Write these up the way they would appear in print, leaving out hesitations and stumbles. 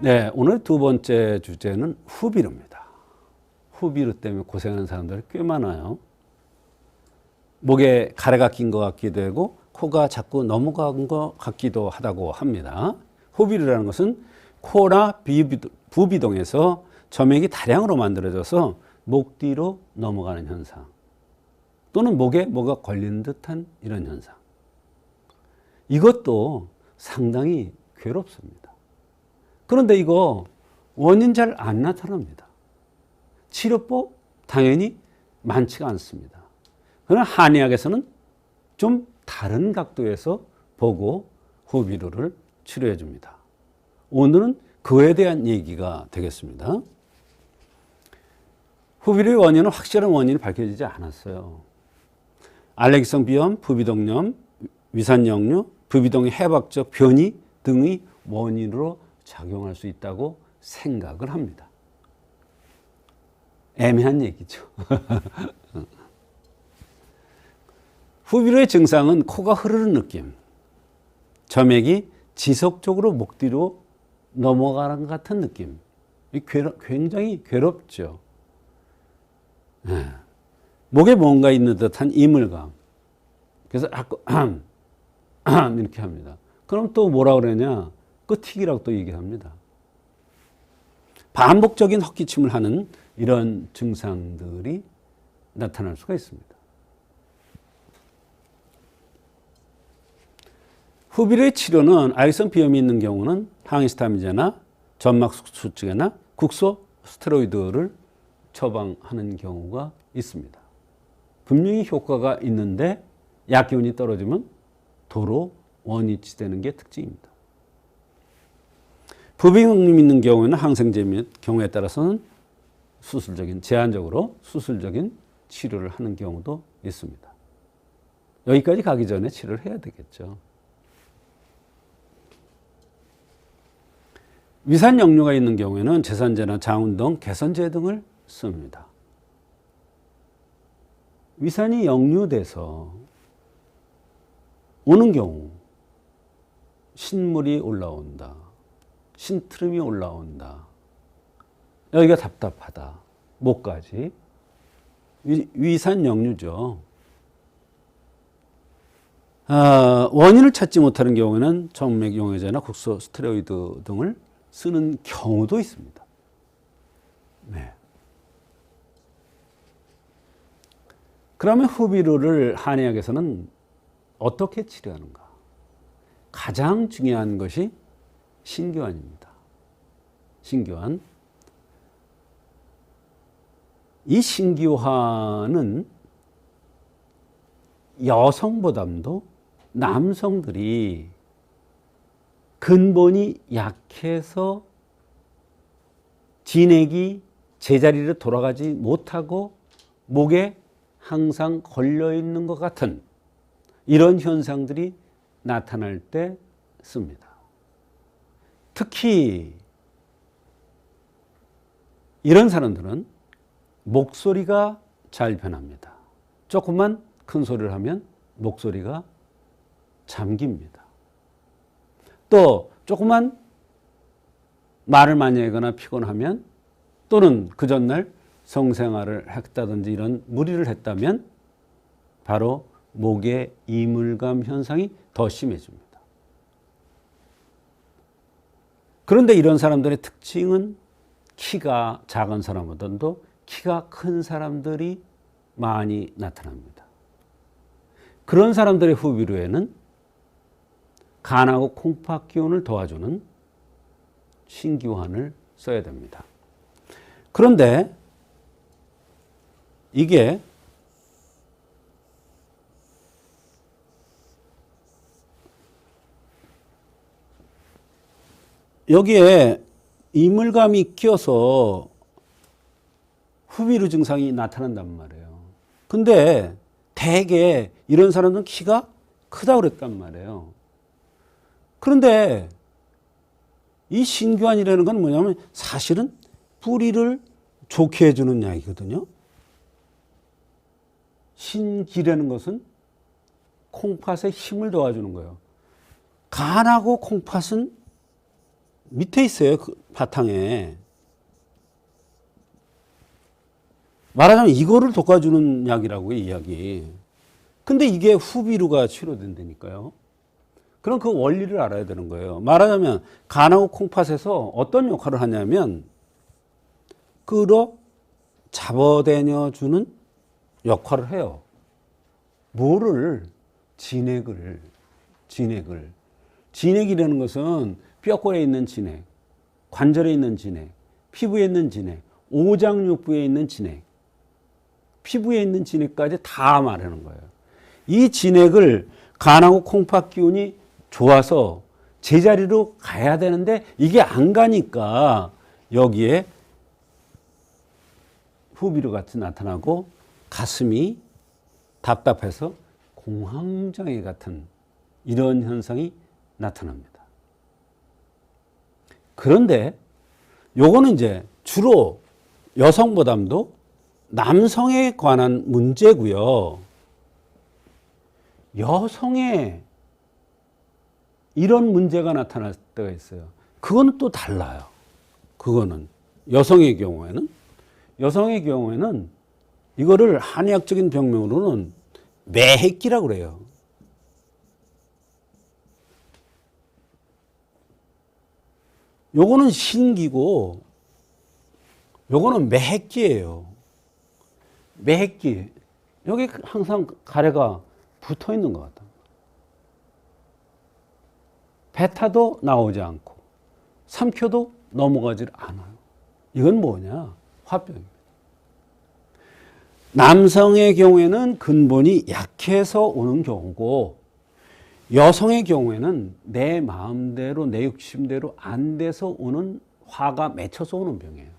네, 오늘 두 번째 주제는 후비루입니다. 후비루 때문에 고생하는 사람들이 꽤 많아요. 목에 가래가 낀 것 같기도 하고 코가 자꾸 넘어간 것 같기도 하다고 합니다. 후비루라는 것은 코나 부비동에서 점액이 다량으로 만들어져서 목 뒤로 넘어가는 현상, 또는 목에 뭐가 걸리는 듯한 이런 현상. 이것도 상당히 괴롭습니다. 그런데 이거 원인 잘 안 나타납니다. 치료법 당연히 많지가 않습니다. 그러나 한의학에서는 좀 다른 각도에서 보고 후비루를 치료해 줍니다. 오늘은 그에 대한 얘기가 되겠습니다. 후비루의 원인은 확실한 원인이 밝혀지지 않았어요. 알레르기성 비염, 부비동염, 위산역류, 부비동의 해박적 변이 등의 원인으로 작용할 수 있다고 생각을 합니다. 애매한 얘기죠. 후비루의 증상은 코가 흐르는 느낌, 점액이 지속적으로 목 뒤로 넘어가는 것 같은 느낌. 굉장히 괴롭죠. 목에 뭔가 있는 듯한 이물감. 그래서 이렇게 합니다. 그럼 또 뭐라 그러냐? 끄튀기라고 또 얘기합니다. 반복적인 헛기침을 하는 이런 증상들이 나타날 수가 있습니다. 후비루의 치료는 알레르기성 비염이 있는 경우는 항히스타민제나 점막수축제나 국소 스테로이드를 처방하는 경우가 있습니다. 분명히 효과가 있는데 약기운이 떨어지면 도로 원위치되는 게 특징입니다. 부비동염이 있는 경우에는 항생제 및 경우에 따라서는 제한적으로 수술적인 치료를 하는 경우도 있습니다. 여기까지 가기 전에 치료를 해야 되겠죠. 위산역류가 있는 경우에는 제산제나 장운동, 개선제 등을 씁니다. 위산이 역류돼서 오는 경우 신물이 올라온다, 신트름이 올라온다, 여기가 답답하다, 목까지 위산역류죠. 원인을 찾지 못하는 경우에는 정맥용해제나 국소 스테로이드 등을 쓰는 경우도 있습니다. 네. 그러면 후비루를 한의학에서는 어떻게 치료하는가? 가장 중요한 것이 신교환입니다. 신교환. 이 신교환은 여성보다도 남성들이 근본이 약해서 진액이 제자리로 돌아가지 못하고 목에 항상 걸려 있는 것 같은 이런 현상들이 나타날 때 씁니다. 특히 이런 사람들은 목소리가 잘 변합니다. 조금만 큰 소리를 하면 목소리가 잠깁니다. 또 조금만 말을 많이 하거나 피곤하면, 또는 그 전날 성생활을 했다든지 이런 무리를 했다면 바로 목의 이물감 현상이 더 심해집니다. 그런데 이런 사람들의 특징은 키가 작은 사람보다도 키가 큰 사람들이 많이 나타납니다. 그런 사람들의 후비루에는 간하고 콩팥 기운을 도와주는 신교환을 써야 됩니다. 그런데 이게 여기에 이물감이 끼어서 후비루 증상이 나타난단 말이에요. 근데 대개 이런 사람들은 키가 크다고 그랬단 말이에요. 그런데 이 신교환이라는 건 뭐냐면 사실은 뿌리를 좋게 해주는 약이거든요. 신기라는 것은 콩팥에 힘을 도와주는 거예요. 간하고 콩팥은 밑에 있어요. 그 바탕에. 말하자면 이거를 돋궈주는 약이라고 이 약이. 근데 이게 후비루가 치료된다니까요. 그럼 그 원리를 알아야 되는 거예요. 말하자면 간하고 콩팥에서 어떤 역할을 하냐면 끌어 잡아다녀 주는 역할을 해요. 뭐를? 진액을. 진액이라는 것은 뼈골에 있는 진액, 관절에 있는 진액, 피부에 있는 진액, 오장육부에 있는 진액, 피부에 있는 진액까지 다 말하는 거예요. 이 진액을 간하고 콩팥 기운이 좋아서 제자리로 가야 되는데 이게 안 가니까 여기에 후비루 같이 나타나고 가슴이 답답해서 공황장애 같은 이런 현상이 나타납니다. 그런데 요거는 이제 주로 여성보다도 남성에 관한 문제고요. 여성에 이런 문제가 나타날 때가 있어요. 그거는 또 달라요. 그거는 여성의 경우에는 이거를 한의학적인 병명으로는 매핵기라고 그래요. 요거는 신기고 요거는 매핵기예요. 매핵기. 여기 항상 가래가 붙어 있는 것 같다. 뱉어도 나오지 않고 삼켜도 넘어가질 않아요. 이건 뭐냐? 화병입니다. 남성의 경우에는 근본이 약해서 오는 경우고 여성의 경우에는 내 마음대로 내 욕심대로 안 돼서 오는 화가 맺혀서 오는 병이에요.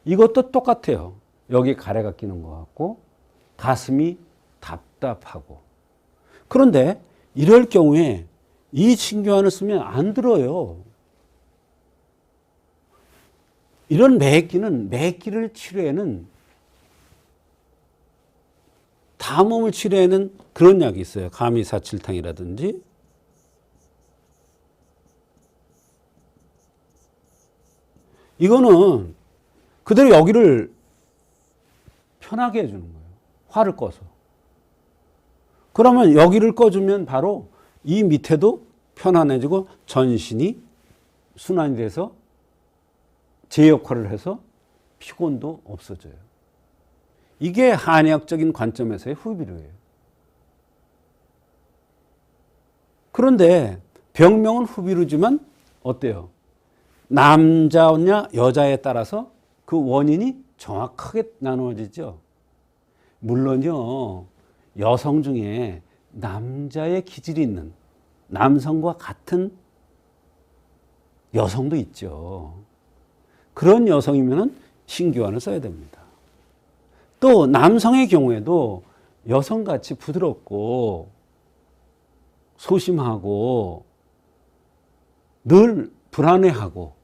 이것도 똑같아요. 여기 가래가 끼는 것 같고 가슴이 답답하고. 그런데 이럴 경우에 이 신교환을 쓰면 안 들어요. 이런 매기를 치료에는 담음을 치료에는 그런 약이 있어요. 가미사칠탕이라든지 이거는 그대로 여기를 편하게 해주는 거예요. 화를 꺼서. 그러면 여기를 꺼주면 바로 이 밑에도 편안해지고 전신이 순환이 돼서 제 역할을 해서 피곤도 없어져요. 이게 한의학적인 관점에서의 후비루예요. 그런데 병명은 후비루지만 어때요? 남자냐 여자에 따라서 그 원인이 정확하게 나누어지죠. 물론요, 여성 중에 남자의 기질이 있는 남성과 같은 여성도 있죠. 그런 여성이면 신교환을 써야 됩니다. 또 남성의 경우에도 여성같이 부드럽고 소심하고 늘 불안해하고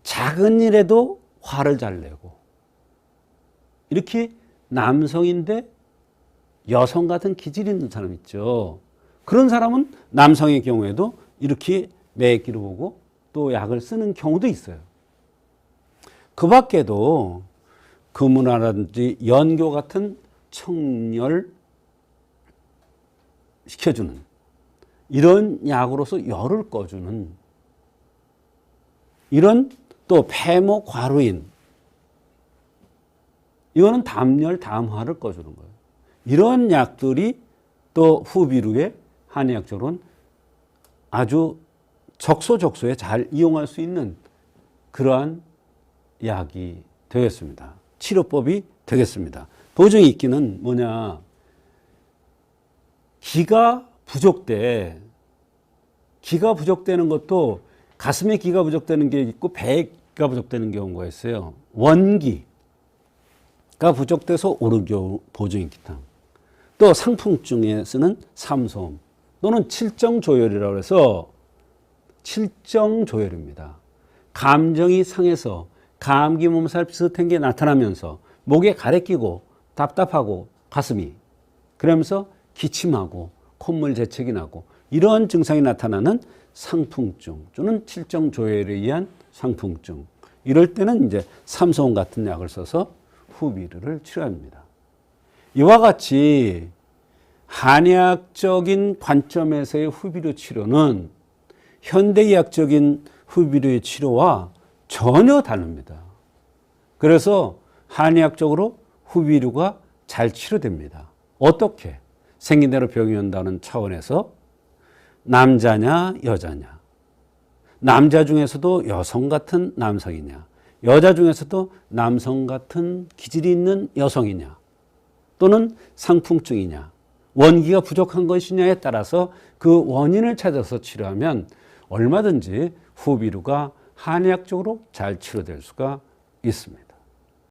작은 일에도 화를 잘 내고 이렇게 남성인데 여성 같은 기질이 있는 사람 있죠. 그런 사람은 남성의 경우에도 이렇게 매기를 보고 또 약을 쓰는 경우도 있어요. 그 밖에도 금은화라든지 연교 같은 청열 시켜주는 이런 약으로서 열을 꺼주는 이런 또 폐모 과루인 이거는 담열 담화를 꺼주는 거예요. 이런 약들이 또 후비루의 한의학적으로는 아주 적소적소에 잘 이용할 수 있는 그러한 약이 되겠습니다. 치료법이 되겠습니다. 보증이 있기는 뭐냐? 기가 부족되는 것도 가슴에 기가 부족되는 게 있고 배에 기가 부족되는 경우가 있어요. 원기가 부족돼서 오는 경우 보증익기탕. 또 상풍증에 쓰는 삼소음 또는 칠정조열이라고 해서 칠정조열입니다. 감정이 상해서 감기 몸살 비슷한 게 나타나면서 목에 가래 끼고 답답하고 가슴이 그러면서 기침하고 콧물 재채기 나고 이런 증상이 나타나는 상풍증 또는 칠정 조혈에 의한 상풍증. 이럴 때는 이제 삼소음 같은 약을 써서 후비루를 치료합니다. 이와 같이 한의학적인 관점에서의 후비루 치료는 현대의학적인 후비루의 치료와 전혀 다릅니다. 그래서 한의학적으로 후비루가 잘 치료됩니다. 어떻게? 생긴 대로 병이 온다는 차원에서 남자냐 여자냐, 남자 중에서도 여성 같은 남성이냐, 여자 중에서도 남성 같은 기질이 있는 여성이냐, 또는 상풍증이냐, 원기가 부족한 것이냐에 따라서 그 원인을 찾아서 치료하면 얼마든지 후비루가 한의학적으로 잘 치료될 수가 있습니다.